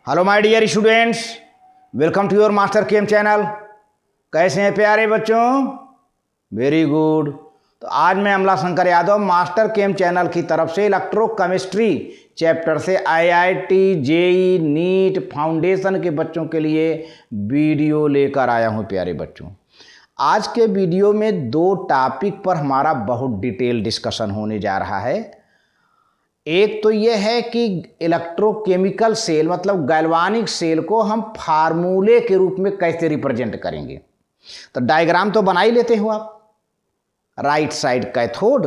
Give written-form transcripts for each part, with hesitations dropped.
Hello my dear students, welcome to your master chem channel. कैसे हैं प्यारे बच्चों? Very good. तो आज मैं Amla Shankar Yadav master chem channel की तरफ से इलेक्ट्रोकेमिस्ट्री चैप्टर से आईआईटी, जेई, नीट फाउंडेशन के बच्चों के लिए वीडियो लेकर आया हूं। प्यारे बच्चों, आज के वीडियो में दो टॉपिक पर हमारा बहुत डिटेल डिस्कशन होने जा रहा है। एक तो यह है कि इलेक्ट्रोकेमिकल सेल मतलब गैल्वानिक सेल को हम फार्मूले के रूप में कैसे रिप्रेजेंट करेंगे। तो डायग्राम तो बना ही लेते हो आप। Right side cathode,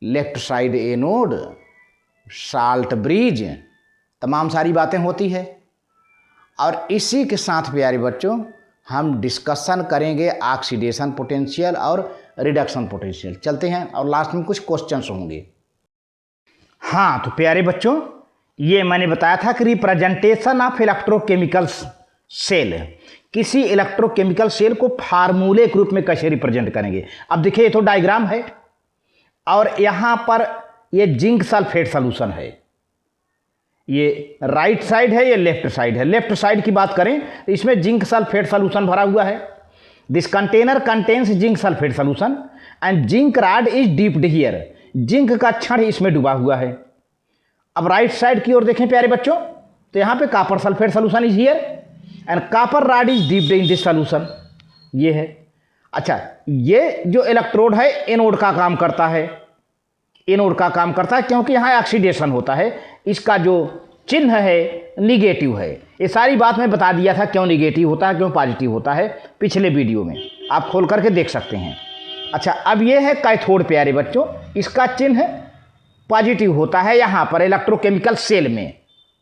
left side anode, salt bridge, तमाम सारी बातें होती है। और इसी के साथ प्यारे बच्चों हम डिस्कशन करेंगे ऑक्सीडेशन पोटेंशियल और रिडक्शन पोटेंशियल। चलते हैं और लास्ट में कुछ क्वेश्चंस होंगे। हाँ, तो प्यारे बच्चों, ये मैंने बताया था कि रिप्रेजेंटेशन ऑफ इलेक्ट्रोकेमिकल सेल, किसी इलेक्ट्रोकेमिकल सेल को फार्मूले के रूप में कैसे रिप्रेजेंट करेंगे। अब देखिए, ये तो डायग्राम है और यहाँ पर ये जिंक सल्फेट सॉल्यूशन है। ये राइट साइड है, ये लेफ्ट साइड है। लेफ्ट साइड की बात करें तो इसमें जिंक सल्फेट सॉल्यूशन भरा हुआ है। This container contains zinc sulphate solution and zinc rod is dipped here. Zinc का छड़ इसमें डूबा हुआ है। अब राइट साइड की ओर देखें प्यारे बच्चों, तो यहाँ पे copper sulphate solution is here and copper rod is dipped in this solution. ये है। अच्छा, ये जो इलेक्ट्रोड है एनोड का काम करता है। एनोड का काम करता है क्योंकि यहाँ ऑक्सीडेशन होता है। इसका जो चिन्ह है निगेटिव है। ये सारी बात मैं बता दिया था, क्यों निगेटिव होता है, क्यों पॉजिटिव होता है, पिछले वीडियो में आप खोल करके देख सकते हैं। अच्छा, अब ये है कैथोड प्यारे बच्चों। इसका चिन्ह पॉजिटिव होता है यहाँ पर इलेक्ट्रोकेमिकल सेल में,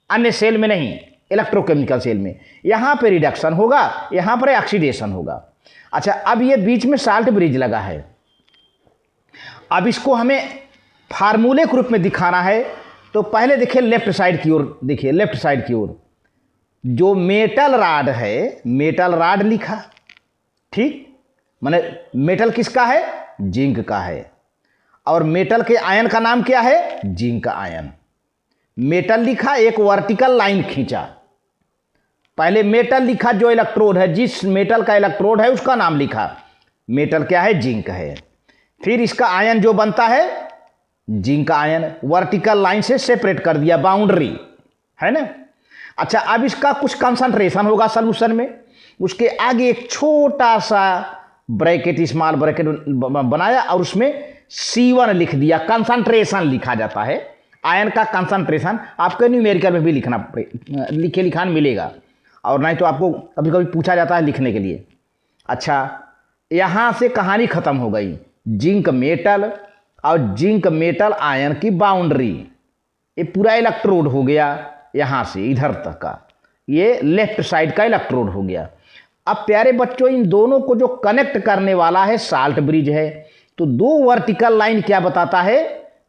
अन्य सेल में नहीं, इलेक्ट्रोकेमिकल सेल में। यहाँ पे रिडक्शन होगा, यहाँ पर ऑक्सीडेशन होगा। अच्छा, अब ये बीच में साल्ट ब्रिज लगा है। अब इसको हमें फार्मूले के रूप में दिखाना है। तो पहले देखिए लेफ्ट साइड की ओर, देखिए लेफ्ट साइड की ओर जो मेटल रॉड है, मेटल रॉड लिखा, ठीक, माने मेटल किसका है? जिंक का है। और मेटल के आयन का नाम क्या है? Zinc ion. मेटल लिखा, एक वर्टिकल लाइन खींचा। पहले मेटल लिखा, जो इलेक्ट्रोड है, जिस मेटल का इलेक्ट्रोड है उसका नाम लिखा। मेटल क्या है? जिंक है। फिर इसका आयन जो बनता है जिंक आयन, वर्टिकल लाइन से सेपरेट कर दिया, बाउंड्री है ना। अच्छा, अब इसका कुछ कंसंट्रेशन होगा सॉल्यूशन में। उसके आगे एक छोटा सा ब्रैकेट, स्मॉल ब्रैकेट बनाया और उसमें C1 लिख दिया। कंसंट्रेशन लिखा जाता है। आयन का कंसंट्रेशन आपके न्यूमेरिकल में भी लिखान मिलेगा, और नहीं तो आपको कभी कभी पूछा जाता है लिखने के लिए। अच्छा, यहाँ से कहानी खत्म हो गई। जिंक मेटल और जिंक मेटल आयन की बाउंड्री, ये पूरा इलेक्ट्रोड हो गया। यहाँ से इधर तक का ये लेफ्ट साइड का इलेक्ट्रोड हो गया। अब प्यारे बच्चों, इन दोनों को जो कनेक्ट करने वाला है साल्ट ब्रिज है। तो दो वर्टिकल लाइन क्या बताता है?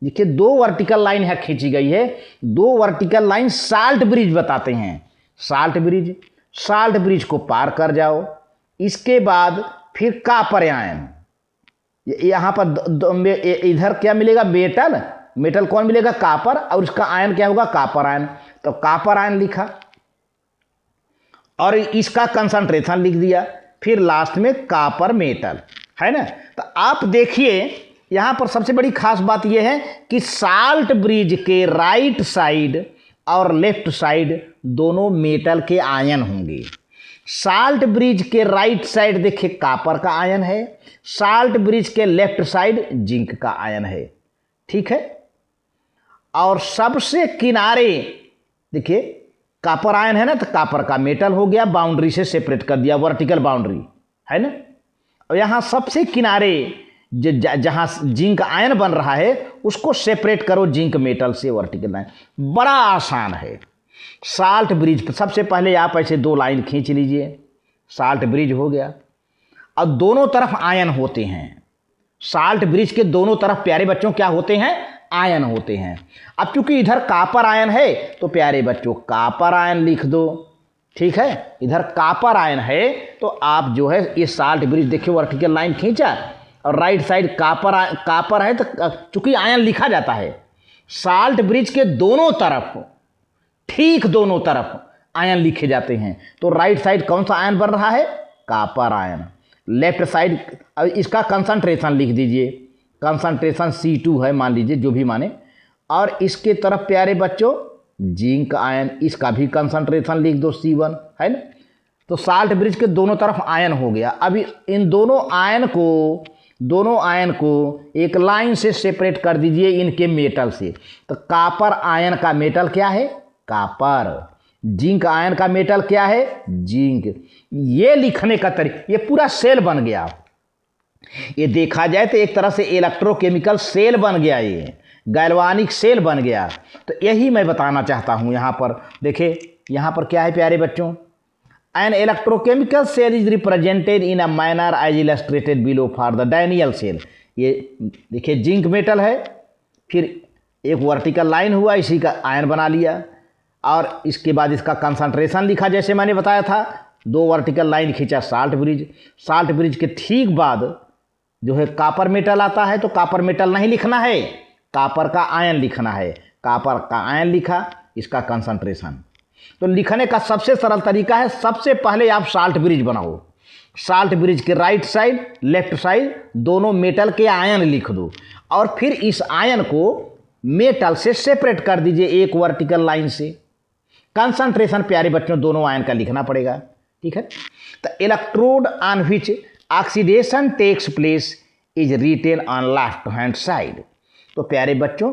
देखिए, दो वर्टिकल लाइन है खींची गई है। दो वर्टिकल लाइन साल्ट ब्रिज बताते हैं। साल्ट ब्रिज को पार कर जाओ। इसके बाद फिर कॉपर आयन, यहाँ पर इधर क्या मिलेगा? मेटल कौन मिलेगा? कॉपर, और इसका आयन क्या होगा? Copper ion. तो कॉपर आयन लिखा और इसका कंसंट्रेशन लिख दिया। फिर लास्ट में कॉपर मेटल, है ना। तो आप देखिए, यहाँ पर सबसे बड़ी खास बात यह है कि साल्ट ब्रिज के राइट साइड और लेफ्ट साइड दोनों मेटल के आयन होंगे। साल्ट ब्रिज के राइट साइड देखिए कॉपर का आयन है, साल्ट ब्रिज के लेफ्ट साइड जिंक का आयन है, ठीक है। और सबसे किनारे देखिए कॉपर आयन है ना, तो कॉपर का मेटल हो गया, बाउंड्री से सेपरेट कर दिया, वर्टिकल बाउंड्री है ना। और यहाँ सबसे किनारे जहाँ जिंक आयन बन रहा है उसको सेपरेट करो जिंक मेटल से, वर्टिकल लाइन। बड़ा आसान है। साल्ट ब्रिज सबसे पहले आप ऐसे दो लाइन खींच लीजिए, साल्ट ब्रिज हो गया। और दोनों तरफ आयन होते हैं। साल्ट ब्रिज के दोनों तरफ प्यारे बच्चों क्या होते हैं? आयन होते हैं। अब चूंकि इधर कॉपर आयन है तो प्यारे बच्चों कॉपर आयन लिख दो, ठीक है। इधर कॉपर आयन है तो आप जो है ये साल्ट ब्रिज देखिए, वर्टिकल लाइन खींचा और राइट साइड कॉपर है, तो चूंकि आयन लिखा जाता है। साल्ट ब्रिज के दोनों तरफ, ठीक दोनों तरफ आयन लिखे जाते हैं। तो राइट साइड कौन सा आयन बन रहा है? Copper ion. लेफ्ट साइड अब इसका कंसंट्रेशन लिख दीजिए, कंसंट्रेशन C2 है मान लीजिए, जो भी माने। और इसके तरफ प्यारे बच्चों जिंक आयन, इसका भी कंसंट्रेशन लिख दो C1, है ना। तो साल्ट ब्रिज के दोनों तरफ आयन हो गया। अभी इन दोनों आयन को एक लाइन से सेपरेट कर दीजिए इनके मेटल से। तो कॉपर आयन का मेटल क्या है? कॉपर। जिंक आयन का मेटल क्या है? जिंक। ये लिखने का तरीका, ये पूरा सेल बन गया। ये देखा जाए तो एक तरह से इलेक्ट्रोकेमिकल सेल बन गया, ये गैल्वानिक सेल बन गया। तो यही मैं बताना चाहता हूं। यहां पर देखिए, यहां पर क्या है प्यारे बच्चों? An electrochemical cell is represented in a manner as illustrated below for the Daniell cell. ये देखिए जिंक मेटल है, फिर एक वर्टिकल लाइन हुआ, इसी का आयन बना लिया, और इसके बाद इसका कंसंट्रेशन लिखा जैसे मैंने बताया था। 2 वर्टिकल लाइन खींचा साल्ट ब्रिज। साल्ट ब्रिज के ठीक बाद जो है कॉपर मेटल आता है। तो कॉपर मेटल नहीं लिखना है, कॉपर का आयन लिखना है। कॉपर का आयन लिखा, इसका कंसंट्रेशन। तो लिखने का सबसे सरल तरीका है, सबसे पहले आप साल्ट ब्रिज बनाओ। साल्ट ब्रिज के राइट साइड लेफ्ट साइड दोनों मेटल के आयन लिख दो, और फिर इस आयन को मेटल से सेपरेट कर दीजिए एक वर्टिकल लाइन से। कंसंट्रेशन प्यारे बच्चों दोनों आयन का लिखना पड़ेगा, ठीक है। तो electrode on which oxidation takes place is written on left hand side. तो प्यारे बच्चों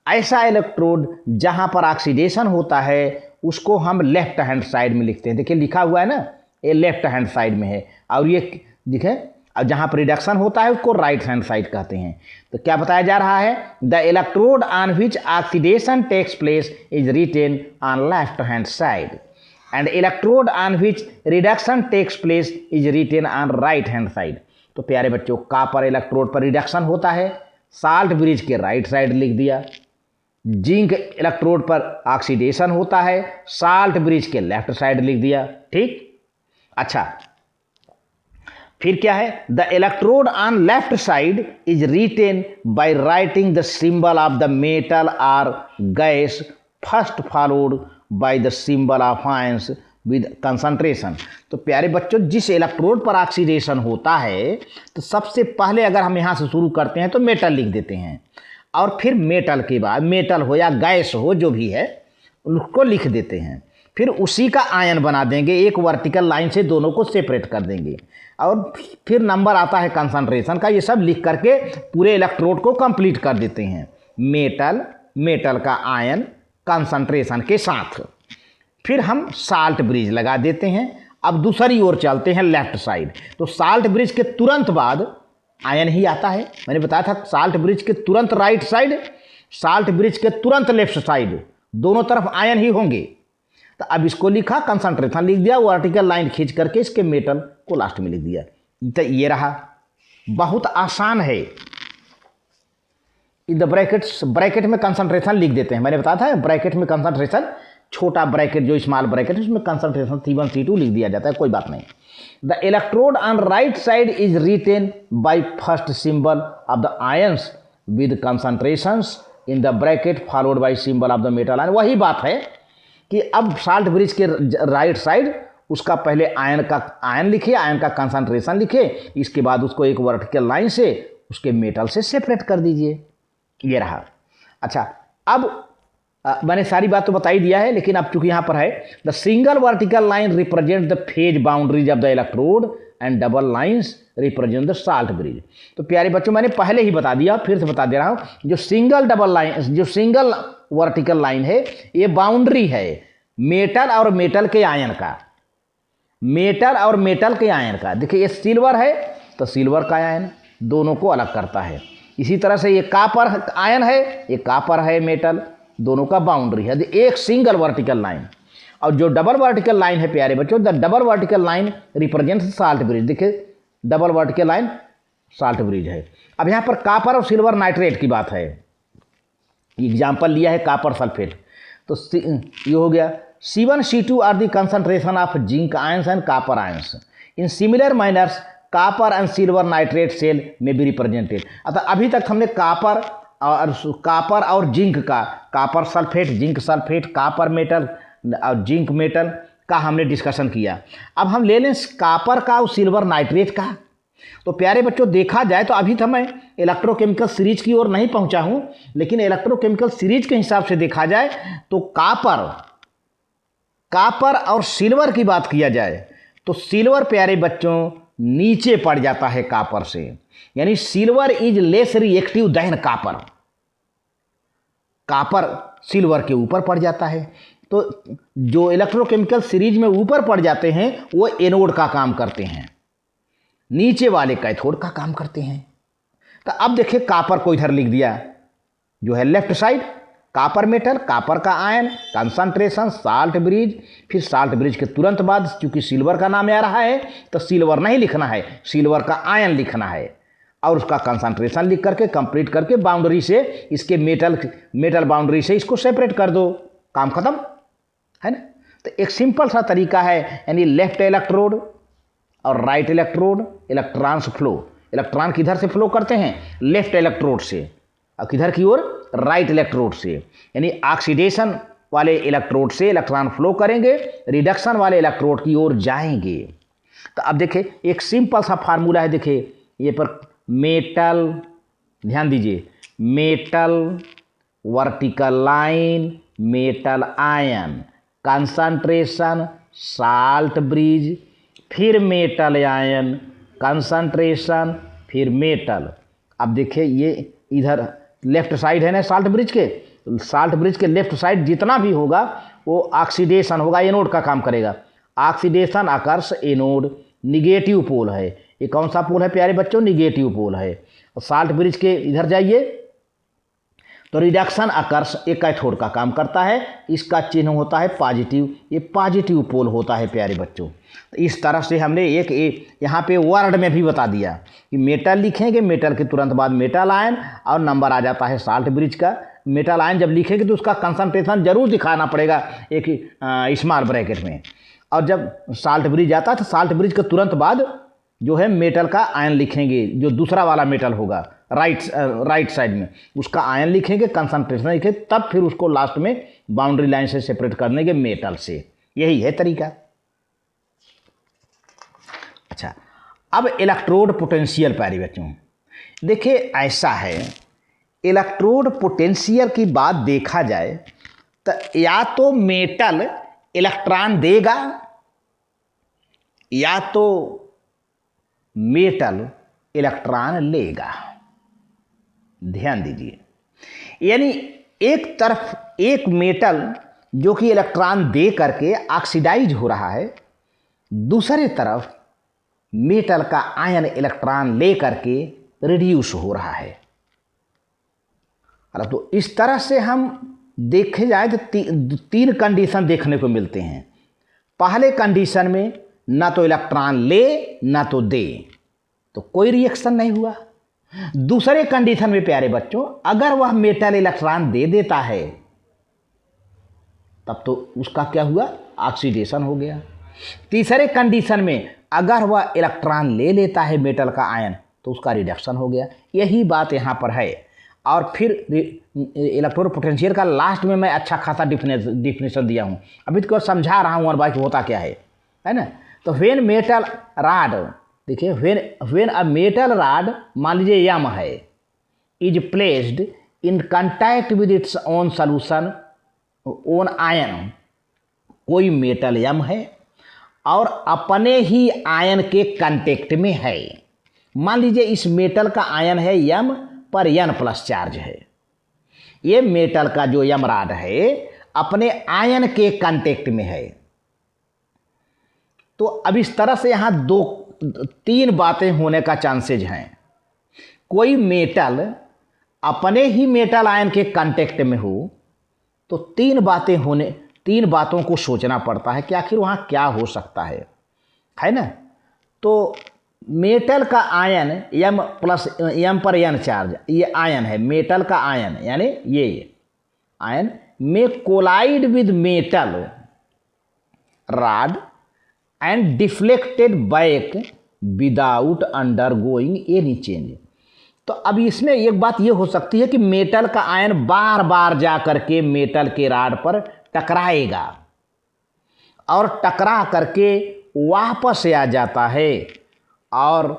ऐसा इलेक्ट्रोड जहां पर ऑक्सीडेशन होता है उसको हम लेफ्ट हैंड साइड में लिखते हैं। देखिए लिखा हुआ है ना, ये लेफ्ट हैंड साइड में है, और ये दिखे, और जहाँ पर रिडक्शन होता है उसको राइट हैंड साइड कहते हैं। तो क्या बताया जा रहा है? The electrode on which oxidation takes place is written on left hand side, and electrode on which reduction takes place is written on right hand side. तो प्यारे बच्चों कॉपर इलेक्ट्रोड पर रिडक्शन होता है, साल्ट ब्रिज के right side लिख दिया। Zinc electrode पर ऑक्सीडेशन होता है, साल्ट ब्रिज के लेफ्ट साइड लिख दिया, ठीक। अच्छा, फिर क्या है? The electrode on left side is retain by writing the symbol of the metal और gas first followed by the symbol of ions with concentration. तो प्यारे बच्चों जिस इलेक्ट्रोड पर ऑक्सीडेशन होता है तो सबसे पहले अगर हम यहाँ से शुरू करते हैं तो मेटल लिख देते हैं, और फिर मेटल के बाद मेटल हो या गैस हो जो भी है उसको लिख देते हैं। फिर उसी का आयन बना देंगे, एक वर्टिकल लाइन से दोनों को सेपरेट कर देंगे, और फिर नंबर आता है कंसंट्रेशन का। ये सब लिख करके पूरे इलेक्ट्रोड को कंप्लीट कर देते हैं, मेटल का आयन कंसंट्रेशन के साथ। फिर हम साल्ट ब्रिज लगा देते हैं। अब दूसरी ओर चलते हैं लेफ्ट साइड। तो साल्ट ब्रिज के तुरंत बाद आयन ही आता है, मैंने बताया था। साल्ट ब्रिज के तुरंत राइट साइड, साल्ट ब्रिज के तुरंत लेफ्ट साइड, दोनों तरफ आयन ही होंगे। तो अब इसको लिखा, कंसंट्रेशन लिख दिया, वर्टिकल लाइन खींच करके इसके मेटल को लास्ट में लिख दिया। तो ये रहा, बहुत आसान है। इन द ब्रैकेट में कंसंट्रेशन लिख देते हैं, मैंने बताया था ब्रैकेट में कंसंट्रेशन, छोटा ब्रैकेट जो स्मॉल ब्रैकेट है उसमें कंसंट्रेशन C1 C2 लिख दिया जाता है, कोई बात नहीं। The electrode on right side is written by first symbol of the ions with concentrations in the bracket followed by symbol of the metal ion. वही बात है कि अब साल्ट ब्रिज के राइट साइड उसका पहले आयन लिखे, आयन का कंसंट्रेशन लिखे, इसके बाद उसको एक वर्टिकल लाइन से उसके मेटल से सेपरेट कर दीजिए। ये रहा। अच्छा, अब मैंने सारी बात तो बता ही दिया है, लेकिन अब चूंकि यहाँ पर है the single vertical line represent the phase boundaries of the electrode and double lines represent the salt bridge. तो प्यारे बच्चों मैंने पहले ही बता दिया, फिर से बता दे रहा हूँ, जो सिंगल वर्टिकल लाइन है ये बाउंड्री है मेटल और मेटल के आयन का, मेटल और मेटल के आयन का। देखिए ये सिल्वर है तो सिल्वर का आयन दोनों को अलग करता है। इसी तरह से ये कॉपर आयन है, ये कॉपर है मेटल, दोनों का बाउंड्री है। एक सिंगल वर्टिकल लाइन। और जो डबल वर्टिकल लाइन है प्यारे बच्चों, the double vertical line represents salt bridge. देखिए double vertical line salt bridge है। अब यहाँ पर कॉपर और सिल्वर नाइट्रेट की बात है, एग्जाम्पल लिया है कॉपर सल्फेट। तो ये हो गया C1 C2 are the concentration of zinc ions and copper ions. In similar manners copper and silver nitrate cell में बी रिप्रेजेंटेड। अतः अभी तक हमने कॉपर और जिंक का, copper sulphate, zinc sulphate, copper metal और जिंक मेटल, का हमने डिस्कशन किया। अब हम ले लें कॉपर का और सिल्वर नाइट्रेट का। तो प्यारे बच्चों देखा जाए तो अभी तो मैं इलेक्ट्रोकेमिकल सीरीज की ओर नहीं पहुंचा हूं, लेकिन इलेक्ट्रोकेमिकल सीरीज के हिसाब से देखा जाए तो कॉपर और सिल्वर की बात किया जाए तो सिल्वर प्यारे बच्चों नीचे पड़ जाता है कॉपर से, यानी silver is less reactive than copper. Copper silver के ऊपर पड़ जाता है। तो जो इलेक्ट्रोकेमिकल सीरीज में ऊपर पड़ जाते हैं वो एनोड का काम करते हैं, नीचे वाले कैथोड का काम करते हैं। तो अब देखिए कॉपर को इधर लिख दिया जो है left side, copper metal, copper का आयन, कंसंट्रेशन, साल्ट ब्रिज। फिर साल्ट ब्रिज के तुरंत बाद चूंकि सिल्वर का नाम आ रहा है तो सिल्वर नहीं लिखना है, सिल्वर का आयन लिखना है और उसका कंसंट्रेशन लिख करके कंप्लीट करके बाउंड्री से इसके मेटल बाउंड्री से इसको सेपरेट कर दो, काम खत्म है ना। तो एक सिंपल सा तरीका है, यानी लेफ्ट इलेक्ट्रोड और right electrode, electrons flow, electron किधर से फ्लो करते हैं, लेफ्ट इलेक्ट्रोड से, और किधर की ओर, राइट इलेक्ट्रोड से। यानी ऑक्सीडेशन वाले इलेक्ट्रोड से इलेक्ट्रॉन फ्लो करेंगे, रिडक्शन वाले इलेक्ट्रोड की ओर जाएंगे। तो अब देखिए एक सिंपल सा फार्मूला है, देखिए ये पर मेटल, ध्यान दीजिए, metal vertical line, metal ion, concentration salt bridge, फिर मेटल आयन, कंसंट्रेशन, फिर मेटल। अब देखिए ये इधर लेफ्ट साइड है ना साल्ट ब्रिज के, साल्ट ब्रिज के लेफ्ट साइड जितना भी होगा वो ऑक्सीडेशन होगा, एनोड का काम करेगा। ऑक्सीडेशन अकर्स एनोड, निगेटिव पोल है। ये कौन सा पोल है प्यारे बच्चों, निगेटिव पोल है। साल्ट ब्रिज के इधर जाइए तो रिडक्शन अकर्स एक कैथोड का काम करता है, इसका चिन्ह होता है पॉजिटिव, ये पॉजिटिव पोल होता है प्यारे बच्चों। तो इस तरह से हमने एक यहाँ पे वर्ड में भी बता दिया कि मेटल लिखेंगे, मेटल के तुरंत बाद मेटल आयन और नंबर आ जाता है साल्ट ब्रिज का। मेटल आयन जब लिखेंगे तो उसका कंसंट्रेशन जरूर दिखाना पड़ेगा एक स्मॉल ब्रैकेट में, और जब साल्ट ब्रिज आता है तो साल्ट ब्रिज के तुरंत बाद जो है मेटल का आयन लिखेंगे, जो दूसरा वाला मेटल होगा राइट साइड में उसका आयन लिखेंगे, कंसंट्रेशन लिखेंगे, तब फिर उसको लास्ट में बाउंड्री लाइन से सेपरेट करने के मेटल से। यही है तरीका। अच्छा, अब इलेक्ट्रोड पोटेंशियल प्यारे बच्चों देखिए ऐसा है, इलेक्ट्रोड पोटेंशियल की बात देखा जाए तो या तो मेटल इलेक्ट्रॉन देगा या तो मेटल इलेक्ट्रॉन लेगा। ध्यान दीजिए, यानी एक तरफ एक मेटल जो कि इलेक्ट्रॉन दे करके ऑक्सीडाइज हो रहा है, दूसरी तरफ मेटल का आयन इलेक्ट्रॉन ले करके रिड्यूस हो रहा है। अरे तो इस तरह से हम देखे जाए तो तीन कंडीशन देखने को मिलते हैं। पहले कंडीशन में ना तो इलेक्ट्रॉन ले ना तो दे, तो कोई रिएक्शन नहीं हुआ। दूसरे कंडीशन में प्यारे बच्चों अगर वह मेटल इलेक्ट्रॉन दे देता है तब तो उसका क्या हुआ, ऑक्सीडेशन हो गया। तीसरे कंडीशन में अगर वह इलेक्ट्रॉन ले लेता है मेटल का आयन तो उसका रिडक्शन हो गया। यही बात यहाँ पर है। और फिर इलेक्ट्रोड पोटेंशियल का लास्ट में मैं अच्छा खासा डिफिनेशन दिया हूँ, अभी तो समझा रहा हूँ और बाकी होता क्या है ना। तो व्हेन मेटल रॉड, देखिए व्हेन अ मेटल रॉड मान लीजिए यम है, is placed in contact with its own solution own ion, कोई मेटल यम है और अपने ही आयन के कांटेक्ट में है। मान लीजिए इस मेटल का आयन है यम पर N प्लस चार्ज है, ये मेटल का जो यम रॉड है अपने आयन के कांटेक्ट में है। तो अब इस तरह से यहाँ तीन बातें होने का चांसेज हैं। कोई मेटल अपने ही मेटल आयन के कांटेक्ट में हो तो तीन बातों को सोचना पड़ता है कि आखिर वहाँ क्या हो सकता है ना। तो मेटल का आयन M प्लस M पर N चार्ज, ये आयन है मेटल का आयन, यानी ये ion may collide with metal rod and deflected back without undergoing any change. तो अब इसमें एक बात ये हो सकती है कि मेटल का आयन बार बार जा करके मेटल के रॉड पर टकराएगा और टकरा करके वापस आ जाता है और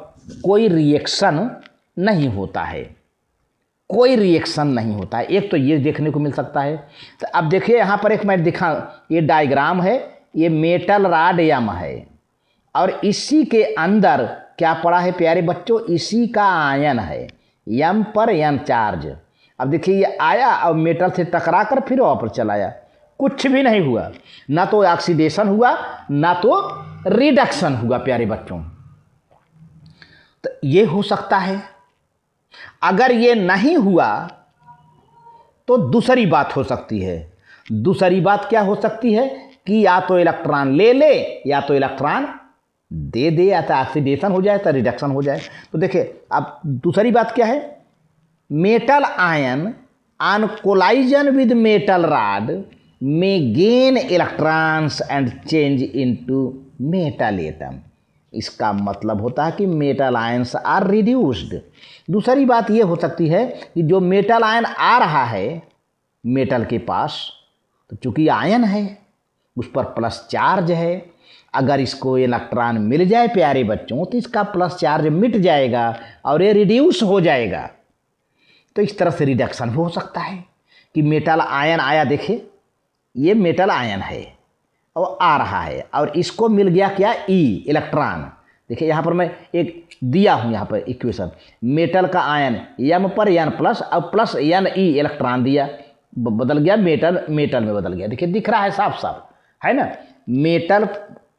कोई रिएक्शन नहीं होता है, कोई रिएक्शन नहीं होता है। एक तो ये देखने को मिल सकता है। तो अब देखिए यहाँ पर एक मैं दिखा, ये डायग्राम है, ये मेटल रॉड यम है और इसी के अंदर क्या पड़ा है प्यारे बच्चों, इसी का आयन है, यम पर यन चार्ज। अब देखिए ये आया और मेटल से टकरा कर फिर वापस चला आया, कुछ भी नहीं हुआ, ना तो ऑक्सीडेशन हुआ ना तो रिडक्शन हुआ प्यारे बच्चों। तो ये हो सकता है। अगर ये नहीं हुआ तो दूसरी बात हो सकती है। दूसरी बात क्या हो सकती है कि या तो इलेक्ट्रॉन ले ले या तो इलेक्ट्रॉन दे दे, या तो ऑक्सीडेशन हो जाए तो रिडक्शन हो जाए। तो देखिए अब दूसरी बात क्या है, metal ion on collision with metal rod में gain electrons and change into metal atom. इसका मतलब होता है कि मेटल आयन्स आर रिड्यूस्ड। दूसरी बात ये हो सकती है कि जो मेटल आयन आ रहा है मेटल के पास, तो चूंकि आयन है उस पर प्लस चार्ज है, अगर इसको इलेक्ट्रॉन मिल जाए प्यारे बच्चों तो इसका प्लस चार्ज मिट जाएगा और ये रिड्यूस हो जाएगा। तो इस तरह से रिडक्शन भी हो सकता है कि मेटल आयन आया, देखिए ये मेटल आयन है और आ रहा है और इसको मिल गया क्या, ई इलेक्ट्रॉन। देखिए यहाँ पर मैं एक दिया हूँ यहाँ पर इक्वेशन, मेटल का आयन यम पर एन प्लस और प्लस एन ई इलेक्ट्रॉन दिया, बदल गया मेटल, मेटल में बदल गया। देखिए दिख रहा है साफ साफ, है ना। मेटल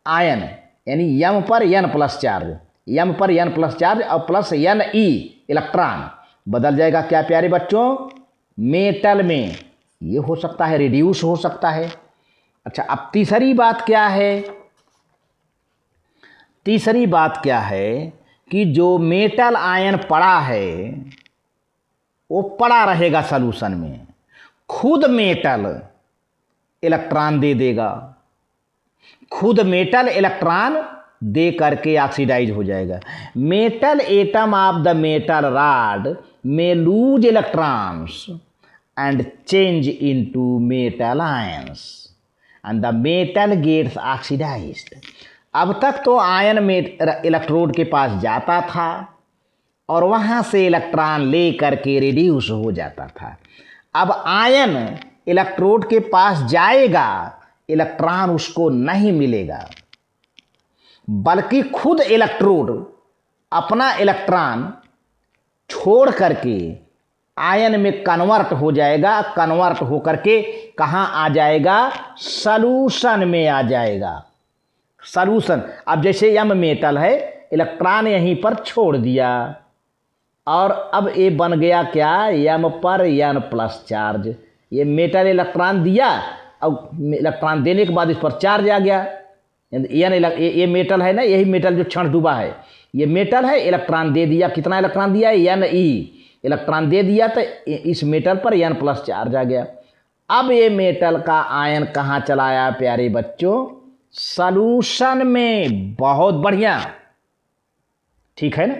आयन यानी यम पर एन प्लस चार्ज, यम पर एन प्लस चार्ज और प्लस एन ई इलेक्ट्रॉन बदल जाएगा क्या प्यारे बच्चों, मेटल में। ये हो सकता है रिड्यूस हो सकता है। अच्छा अब तीसरी बात क्या है, तीसरी बात क्या है कि जो मेटल आयन पड़ा है वो पड़ा रहेगा सॉल्यूशन में, खुद मेटल इलेक्ट्रॉन दे देगा, खुद मेटल इलेक्ट्रॉन दे करके ऑक्सीडाइज हो जाएगा। Metal atom of the metal rod में lose electrons and change into metal ions and the metal gets oxidised. अब तक तो आयन में इलेक्ट्रोड के पास जाता था और वहाँ से इलेक्ट्रॉन ले करके रिड्यूस हो जाता था। अब आयन इलेक्ट्रोड के पास जाएगा, इलेक्ट्रॉन उसको नहीं मिलेगा, बल्कि खुद इलेक्ट्रोड अपना इलेक्ट्रॉन छोड़ करके आयन में कन्वर्ट हो जाएगा, कन्वर्ट हो करके कहाँ आ जाएगा, सॉल्यूशन में आ जाएगा। सॉल्यूशन, अब जैसे यम मेटल है, इलेक्ट्रॉन यहीं पर छोड़ दिया और अब ये बन गया क्या, यम पर एन प्लस चार्ज। ये मेटल इलेक्ट्रॉन दिया और इलेक्ट्रॉन देने के बाद इस पर चार्ज आ गया। ये मेटल है ना, यही मेटल जो क्षण डूबा है, ये मेटल है, इलेक्ट्रॉन दे दिया, कितना इलेक्ट्रॉन दिया, एन ई इलेक्ट्रॉन दे दिया तो इस मेटल पर एन प्लस चार्ज आ गया। अब ये मेटल का आयन कहाँ चला आया प्यारे बच्चों, सॉल्यूशन में। बहुत बढ़िया, ठीक है ना।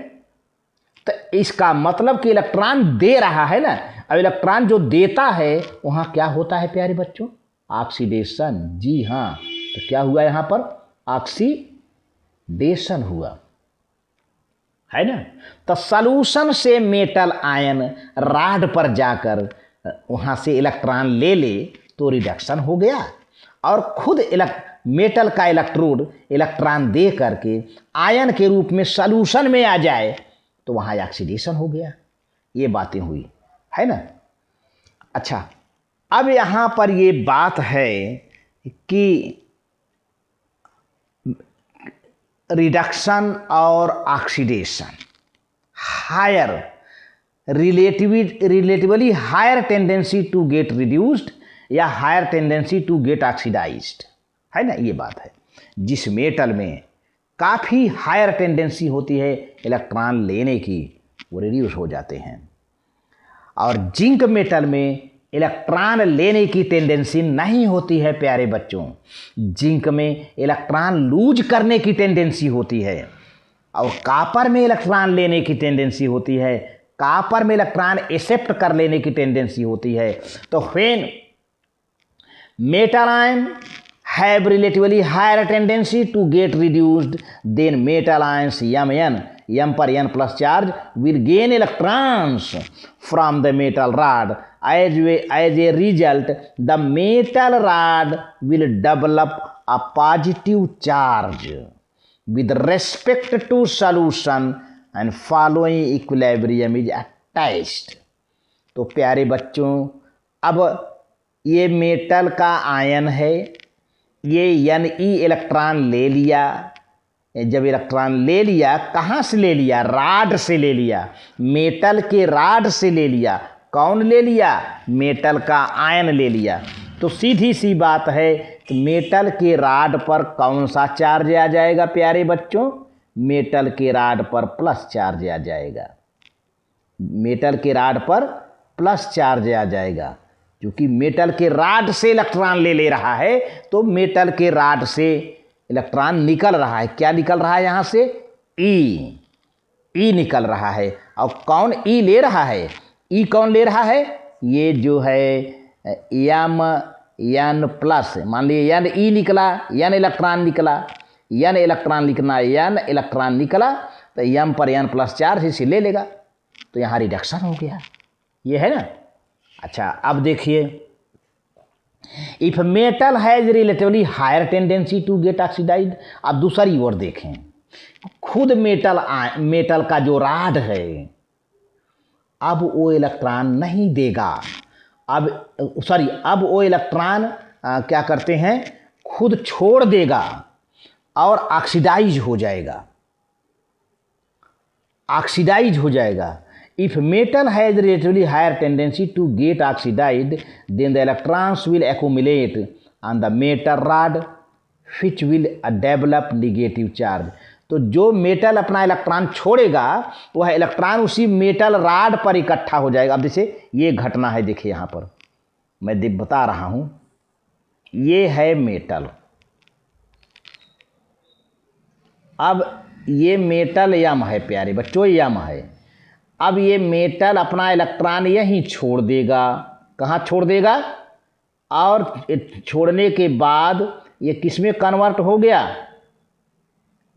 तो इसका मतलब कि इलेक्ट्रॉन दे रहा है ना। अब इलेक्ट्रॉन जो देता है वहाँ क्या होता है प्यारे बच्चों, ऑक्सीडेशन। जी हाँ, तो क्या हुआ यहाँ पर, ऑक्सीडेशन हुआ, है ना। तो सॉल्यूशन से मेटल आयन रॉड पर जाकर वहाँ से इलेक्ट्रॉन ले ले तो रिडक्शन हो गया और खुद मेटल का इलेक्ट्रोड इलेक्ट्रॉन दे करके आयन के रूप में सॉल्यूशन में आ जाए तो वहाँ ऑक्सीडेशन हो गया। ये बातें हुई, है ना। अच्छा अब यहाँ पर ये बात है कि रिडक्शन और oxidation, higher relatively higher tendency to get reduced या higher tendency to get oxidised, है ना। ये बात है जिस मेटल में काफ़ी हायर टेंडेंसी होती है इलेक्ट्रॉन लेने की, वो रिड्यूस हो जाते हैं। और जिंक मेटल में इलेक्ट्रॉन लेने की टेंडेंसी नहीं होती है प्यारे बच्चों, जिंक में इलेक्ट्रॉन लूज करने की टेंडेंसी होती है। और कापर में इलेक्ट्रॉन लेने की टेंडेंसी होती है, कापर में इलेक्ट्रॉन एक्सेप्ट कर लेने की टेंडेंसी होती है। तो when metal ion have relatively higher tendency to get reduced than metal ions Mn. M पर n plus charge will gain electrons from the metal rod. As a result, the metal rod will develop a positive charge with respect to solution and following equilibrium is attached. तो प्यारे बच्चों, अब ये metal का ion है, ये Ne electron ले लिया। जब इलेक्ट्रॉन ले लिया, कहाँ से ले लिया? राड से ले लिया, मेटल के राड से ले लिया। कौन ले लिया? मेटल का आयन ले लिया। तो सीधी सी बात है कि मेटल के राड पर कौन सा चार्ज आ जाएगा प्यारे बच्चों? मेटल के राड पर प्लस चार्ज आ जाएगा। मेटल के राड पर प्लस चार्ज आ जाएगा, क्योंकि मेटल के राड से इलेक्ट्रॉन ले रहा है, तो मेटल के राड से इलेक्ट्रॉन निकल रहा है। क्या निकल रहा है यहाँ से? ई निकल रहा है। और कौन ई ले रहा है? ई कौन ले रहा है? ये जो है एम एन प्लस, मान लीजिए एन ई निकला, एन इलेक्ट्रॉन निकला, एन इलेक्ट्रॉन लिखना, एन इलेक्ट्रॉन निकला, तो एम पर एन प्लस चार्ज इसे ले लेगा, तो यहाँ रिडक्शन हो गया। ये है ना। अच्छा, अब देखिए, if metal has relatively higher tendency to get oxidise. अब दूसरी ओर देखें, खुद मेटल का जो राड है, अब वो इलेक्ट्रॉन नहीं देगा। अब वो इलेक्ट्रॉन क्या करते हैं? खुद छोड़ देगा और ऑक्सीडाइज हो जाएगा। If metal has relatively higher tendency to get oxidized, then the electrons will accumulate on the metal rod, which will develop negative charge. तो जो मेटल अपना इलेक्ट्रॉन छोड़ेगा, वह इलेक्ट्रॉन उसी मेटल राड पर इकट्ठा हो जाएगा। अब जैसे ये घटना है, देखिए यहाँ पर मैं बता रहा हूँ, ये है मेटल। अब ये मेटल यम है प्यारे बच्चों, यम है। अब ये मेटल अपना इलेक्ट्रॉन यहीं छोड़ देगा। कहाँ छोड़ देगा? और छोड़ने के बाद ये किस में कन्वर्ट हो गया?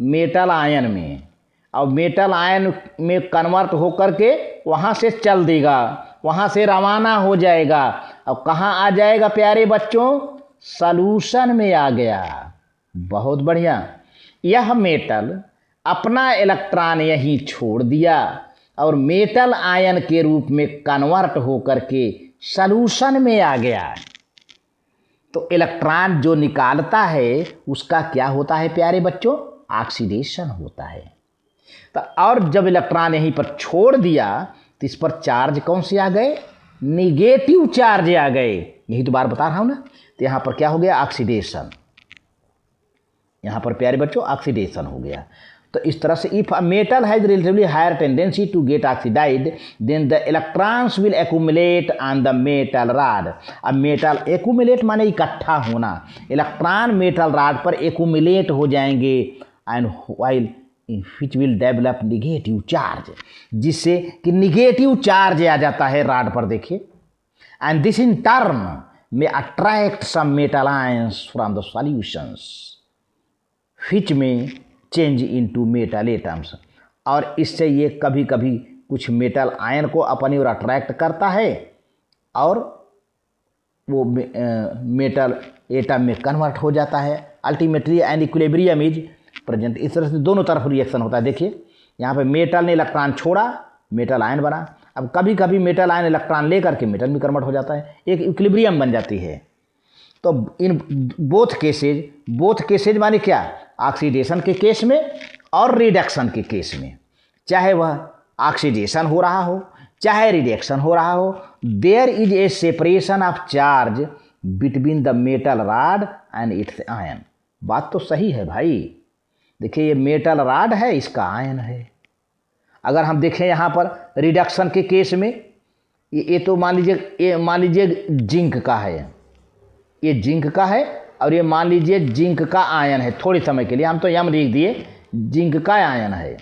मेटल आयन में। और मेटल आयन में कन्वर्ट होकर के वहाँ से चल देगा, वहाँ से रवाना हो जाएगा। अब कहाँ आ जाएगा प्यारे बच्चों? सॉल्यूशन में आ गया। बहुत बढ़िया। यह मेटल अपना इलेक्ट्रॉन यहीं छोड़ दिया और मेटल आयन के रूप में कन्वर्ट होकर के सॉल्यूशन में आ गया। तो इलेक्ट्रॉन जो निकालता है उसका क्या होता है प्यारे बच्चों? ऑक्सीडेशन होता है। तो और जब इलेक्ट्रॉन यहीं पर छोड़ दिया तो इस पर चार्ज कौन से आ गए? निगेटिव चार्ज आ गए। यही तो बार बता रहा हूँ ना। तो यहाँ पर क्या हो गया? ऑक्सीडेशन। यहाँ पर प्यारे बच्चों ऑक्सीडेशन हो गया। तो इस तरह से if a metal has relatively higher tendency to get oxidised then the electrons will accumulate on the metal rod. अब मेटल एक्यूमुलेट माने इकट्ठा होना, इलेक्ट्रॉन मेटल रॉड पर एक्यूमुलेट हो जाएंगे and while which will develop negative charge, जिससे कि negative charge आ जाता है रॉड पर। देखिए, एंड दिस इन टर्न में attract some metal ions from the solutions which में चेंज इनटू मेटल एटम्स। और इससे ये कभी कभी कुछ मेटल आयन को अपनी ओर अट्रैक्ट करता है और वो मेटल एटम में कन्वर्ट हो जाता है। Ultimately an equilibrium is present. इस तरह से दोनों तरफ रिएक्शन होता है। देखिए, यहाँ पे मेटल ने इलेक्ट्रॉन छोड़ा, मेटल आयन बना। अब कभी कभी मेटल आयन इलेक्ट्रॉन लेकर के मेटल में कन्वर्ट हो जाता है, एक इक्विलिब्रियम बन जाती है। तो इन बोथ केसेज माने क्या? ऑक्सीडेशन के केस में और रिडक्शन के केस में, चाहे वह ऑक्सीडेशन हो रहा हो चाहे रिडक्शन हो रहा हो, there is a separation of charge between the metal rod and its ion. बात तो सही है भाई। देखिए, ये मेटल रॉड है, इसका आयन है। अगर हम देखें यहाँ पर रिडक्शन के केस में, ये तो मान लीजिए जिंक का है, ये जिंक का है और ये मान लीजिए जिंक का आयन है। थोड़ी समय के लिए हम तो यम लिख दिए, जिंक का आयन है।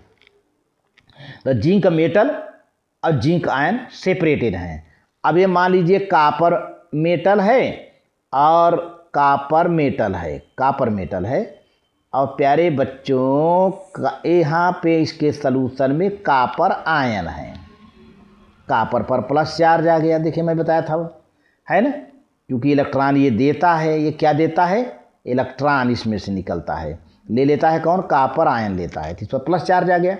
तो जिंक मेटल और जिंक आयन सेपरेटेड हैं। अब ये मान लीजिए कापर मेटल है और कापर मेटल है, कापर मेटल है। और प्यारे बच्चों यहाँ पे इसके सलूशन में कापर आयन है, कापर पर प्लस चार्ज आ गया, देखिए मैं बताया था है ना, क्योंकि इलेक्ट्रॉन ये देता है, ये क्या देता है, इलेक्ट्रॉन इसमें से निकलता है, ले लेता है कौन, कापर आयन लेता है, तो इस पर प्लस चार्ज आ गया।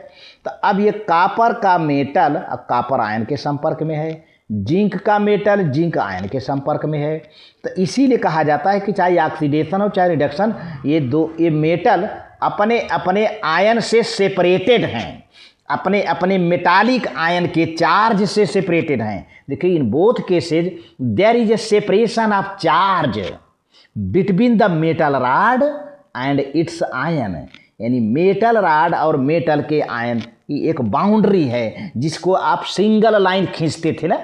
तो अब ये कापर का मेटल अब कापर आयन के संपर्क में है, जिंक का मेटल जिंक आयन के संपर्क में है। तो इसीलिए कहा जाता है कि चाहे ऑक्सीडेशन हो चाहे रिडक्शन, ये मेटल अपने अपने आयन से सेपरेटेड हैं, अपने अपने मेटालिक आयन के चार्ज से सेपरेटेड हैं। देखिए in both cases there is a separation of charge between the metal rod and its ion, यानी मेटल रॉड और मेटल के आयन की एक बाउंड्री है जिसको आप सिंगल लाइन खींचते थे ना।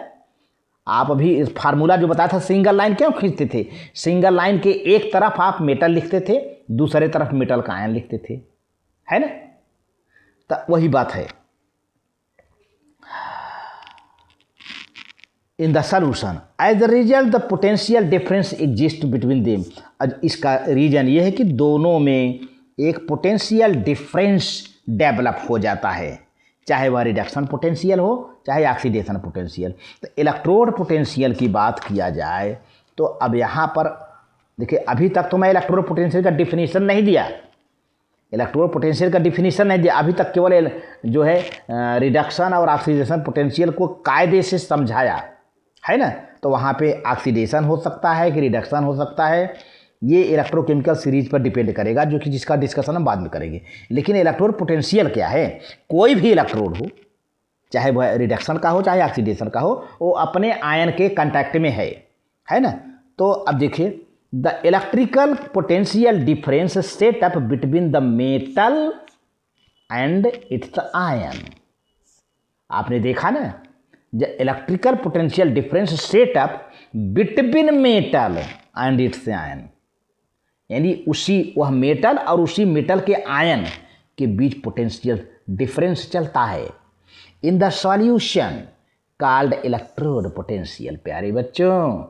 आप अभी इस फार्मूला जो बताया था, सिंगल लाइन क्यों खींचते थे, सिंगल लाइन के एक तरफ आप मेटल लिखते थे, दूसरे तरफ मेटल का आयन लिखते थे, है ना। तो वही बात है। In the solution as the result the potential difference exist between them. इसका रीजन ये है कि दोनों में एक पोटेंशियल डिफरेंस डेवलप हो जाता है, चाहे वह रिडक्शन पोटेंशियल हो चाहे ऑक्सीडेशन पोटेंशियल। तो इलेक्ट्रोड पोटेंशियल की बात किया जाए तो अब यहाँ पर देखिए, अभी तक तो मैं इलेक्ट्रोड पोटेंशियल का डिफिनीशन नहीं दिया, इलेक्ट्रोड पोटेंशियल का डिफिनीशन नहीं दिया, अभी तक केवल जो है रिडक्शन और ऑक्सीडेशन पोटेंशियल को कायदे से समझाया है ना। तो वहाँ पे ऑक्सीडेशन हो सकता है कि रिडक्शन हो सकता है, ये इलेक्ट्रोकेमिकल सीरीज पर डिपेंड करेगा, जो कि जिसका डिस्कशन हम बाद में करेंगे। लेकिन इलेक्ट्रोड पोटेंशियल क्या है, कोई भी इलेक्ट्रोड हो, चाहे वह रिडक्शन का हो चाहे ऑक्सीडेशन का हो, वो अपने आयन के कांटेक्ट में है ना। तो अब देखिए, the electrical potential difference set up between the metal and its ion. आपने देखा ना, the electrical potential difference set up between metal and its ion, यानी उसी वह मेटल और उसी मेटल के आयन के बीच पोटेंशियल डिफरेंस चलता है in the solution called electrode potential. प्यारे बच्चों,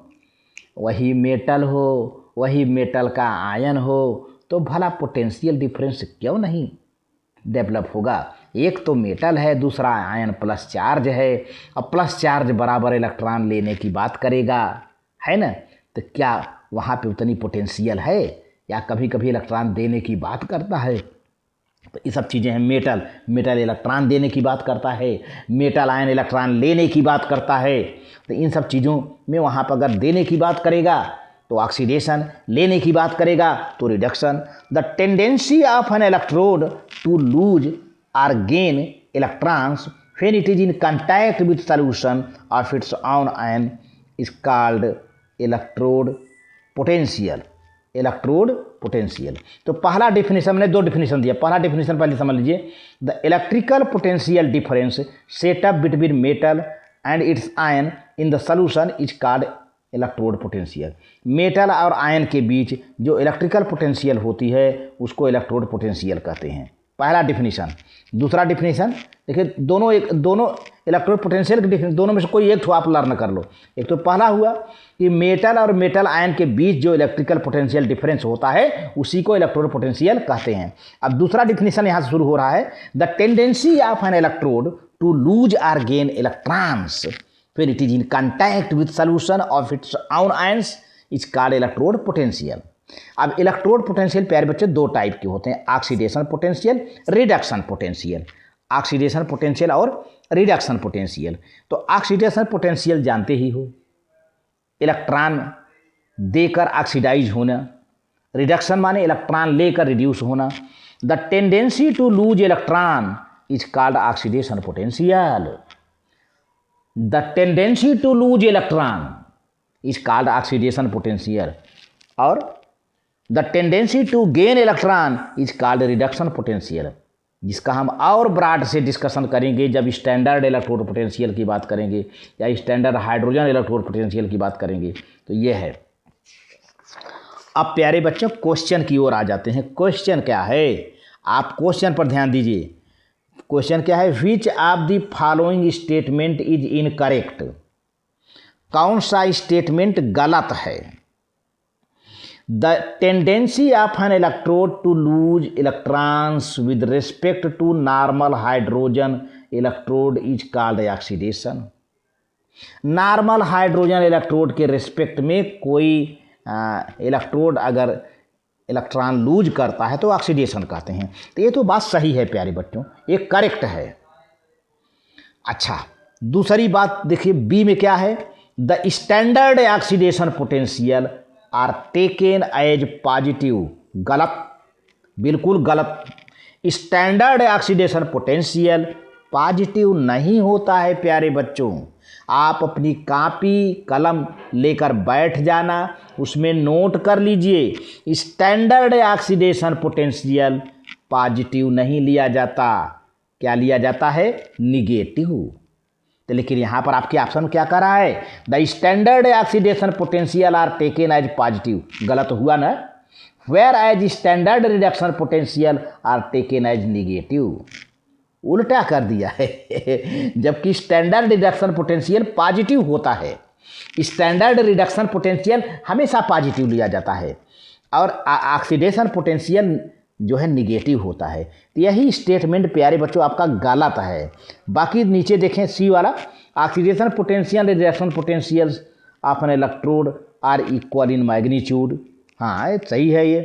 वही मेटल हो वही मेटल का आयन हो तो भला पोटेंशियल डिफरेंस क्यों नहीं डेवलप होगा। एक तो मेटल है, दूसरा आयन प्लस चार्ज है, और प्लस चार्ज बराबर इलेक्ट्रॉन लेने की बात करेगा, है ना। तो क्या वहाँ पे उतनी पोटेंशियल है, या कभी कभी इलेक्ट्रॉन देने की बात करता है। तो ये सब चीज़ें हैं। मेटल इलेक्ट्रॉन देने की बात करता है, मेटल आयन इलेक्ट्रॉन लेने की बात करता है। तो इन सब चीज़ों में वहाँ पर अगर देने की बात करेगा तो ऑक्सीडेशन, लेने की बात करेगा तो reduction. The tendency of an electrode to lose और gain electrons when it is in contact with solution of its own ion is called electrode potential. Electrode potential. तो पहला डिफिनेशन, मैंने दो डिफिनेशन दिया, पहला डिफिनेशन पहले समझ लीजिए, the electrical potential difference set up between metal and its ion in the solution is called electrode potential. Metal और आयन के बीच जो इलेक्ट्रिकल पोटेंशियल होती है उसको इलेक्ट्रोड पोटेंशियल कहते हैं, पहला डिफिनीशन। दूसरा डिफिनीशन देखिए, दोनों इलेक्ट्रोड पोटेंशियल के डिफिनीशन दोनों में से कोई एक तो आप लर्न कर लो। एक तो पहला हुआ कि मेटल और मेटल आयन के बीच जो इलेक्ट्रिकल पोटेंशियल डिफरेंस होता है उसी को इलेक्ट्रोड पोटेंशियल कहते हैं। अब दूसरा डिफिनीशन यहाँ से शुरू हो रहा है, the tendency of an electrode to lose और gain electrons when it is in contact with solution of its own ions is called electrode potential। अब इलेक्ट्रोड पोटेंशियल प्यारे बच्चे दो टाइप के होते हैं, oxidation potential, reduction potential. Oxidation potential और reduction potential. तो ऑक्सीडेशन पोटेंशियल जानते ही हो, इलेक्ट्रॉन देकर ऑक्सीडाइज होना, रिडक्शन माने इलेक्ट्रॉन लेकर रिड्यूस होना। The tendency to lose electron is called oxidation potential. The tendency to lose electron is called oxidation potential, और the tendency to gain electron is called reduction potential, जिसका हम और broad से discussion करेंगे जब standard electrode potential की बात करेंगे या स्टैंडर्ड हाइड्रोजन इलेक्ट्रोड पोटेंशियल की बात करेंगे। तो ये है। अब प्यारे बच्चों क्वेश्चन की ओर आ जाते हैं। क्वेश्चन क्या है, आप क्वेश्चन पर ध्यान दीजिए। क्वेश्चन क्या है, which of the following statement is incorrect. कौन सा स्टेटमेंट गलत है। The tendency of an electrode to lose electrons with respect to normal hydrogen electrode is called oxidation. Normal hydrogen electrode के रिस्पेक्ट में कोई इलेक्ट्रोड अगर इलेक्ट्रॉन लूज करता है तो ऑक्सीडेशन कहते हैं। तो ये तो बात सही है प्यारे बच्चों, ये करेक्ट है। अच्छा, दूसरी बात देखिए बी में क्या है, the standard oxidation potential are taken as positive. गलत, बिल्कुल गलत। स्टैंडर्ड ऑक्सीडेशन पोटेंशियल पॉजिटिव नहीं होता है प्यारे बच्चों। आप अपनी कॉपी कलम लेकर बैठ जाना, उसमें नोट कर लीजिए, स्टैंडर्ड ऑक्सीडेशन पोटेंशियल पॉजिटिव नहीं लिया जाता। क्या लिया जाता है? निगेटिव। तो लेकिन यहाँ पर आपके ऑप्शन क्या कर रहा है, the standard oxidation potential are taken as positive. गलत हुआ ना, whereas standard reduction potential are taken as negative. उल्टा कर दिया है जबकि स्टैंडर्ड रिडक्शन पोटेंशियल पॉजिटिव होता है। स्टैंडर्ड रिडक्शन पोटेंशियल हमेशा पॉजिटिव लिया जाता है और ऑक्सीडेशन पोटेंशियल जो है निगेटिव होता है। तो यही स्टेटमेंट प्यारे बच्चों आपका गलत है। बाकी नीचे देखें सी वाला, oxidation potential reduction potential of an electrode are equal in magnitude. हाँ सही है ये।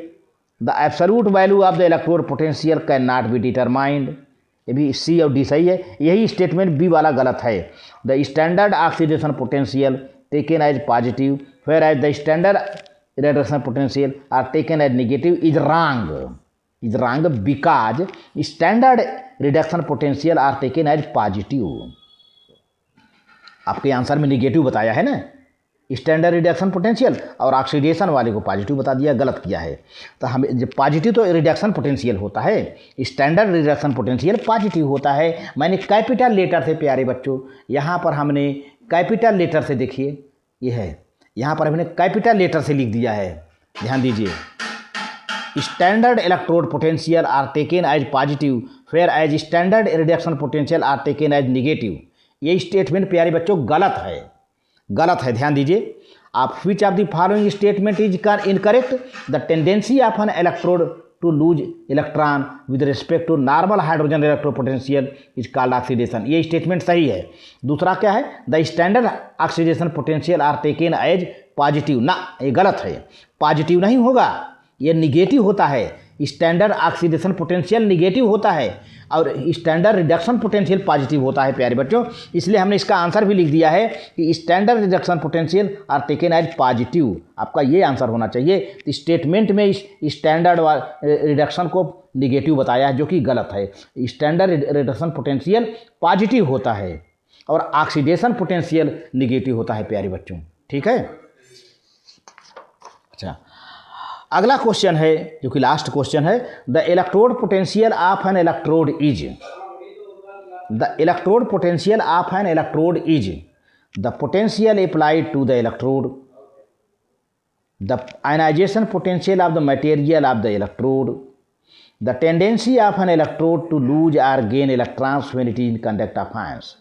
The absolute value of the electrode potential can not be determined. ये भी सी और डी सही है। यही स्टेटमेंट बी वाला गलत है। The standard oxidation potential taken as positive whereas the standard reduction potential are taken as negative is wrong because standard reduction potential are taken as positive. आपके आंसर में negative बताया है ना, standard reduction potential, और oxidation वाले को positive बता दिया, गलत किया है। तो हमें जब पॉजिटिव तो रिडक्शन पोटेंशियल होता है, स्टैंडर्ड रिडक्शन पोटेंशियल पॉजिटिव होता है। मैंने कैपिटल लेटर से प्यारे बच्चों, यहाँ पर हमने कैपिटल लेटर से देखिए, ये है यहाँ पर हमने कैपिटल लेटर से लिख दिया है, ध्यान दीजिए। Standard electrode potential are taken as positive whereas standard reduction potential are taken as negative. ये स्टेटमेंट प्यारे बच्चों गलत है, गलत है, ध्यान दीजिए। आप which of the following statement is incorrect, the tendency of an electrode to lose electron with respect to normal hydrogen electro potential is called oxidation. ये स्टेटमेंट सही है। दूसरा क्या है, the standard oxidation potential are taken as positive. ना, ये गलत है, पॉजिटिव नहीं होगा, ये निगेटिव होता है। स्टैंडर्ड ऑक्सीडेशन पोटेंशियल निगेटिव होता है और स्टैंडर्ड रिडक्शन पोटेंशियल पॉजिटिव होता है प्यारे बच्चों। इसलिए हमने इसका आंसर भी लिख दिया है कि standard reduction potential are taken as positive. आपका ये आंसर होना चाहिए। तो स्टेटमेंट में स्टैंडर्ड रिडक्शन को निगेटिव बताया है, जो कि गलत है। स्टैंडर्ड रिडक्शन पोटेंशियल पॉजिटिव होता है और ऑक्सीडेशन पोटेंशियल निगेटिव होता है प्यारे बच्चों, ठीक है। अच्छा, अगला क्वेश्चन है जो कि लास्ट क्वेश्चन है, the electrode potential of an electrode is, the electrode potential of an electrode is the potential applied to the electrode, the ionisation potential of the material of the electrode, the tendency of an electrode to lose or gain electrons when it is in conduct of ions.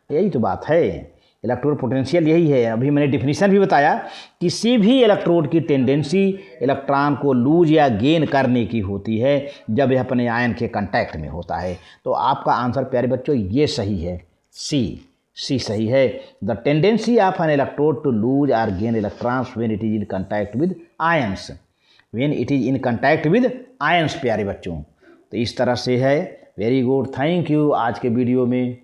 यही तो बात है, electrode potential यही है। अभी मैंने definition भी बताया, किसी भी इलेक्ट्रोड की टेंडेंसी इलेक्ट्रॉन को लूज या गेन करने की होती है जब यह अपने आयन के कांटेक्ट में होता है। तो आपका आंसर प्यारे बच्चों ये सही है, सी सही है। The tendency of an electrode to lose or gain electrons when it is in contact with ions, when it is in contact with ions प्यारे बच्चों। तो इस तरह से है। वेरी गुड, थैंक यू आज के वीडियो में।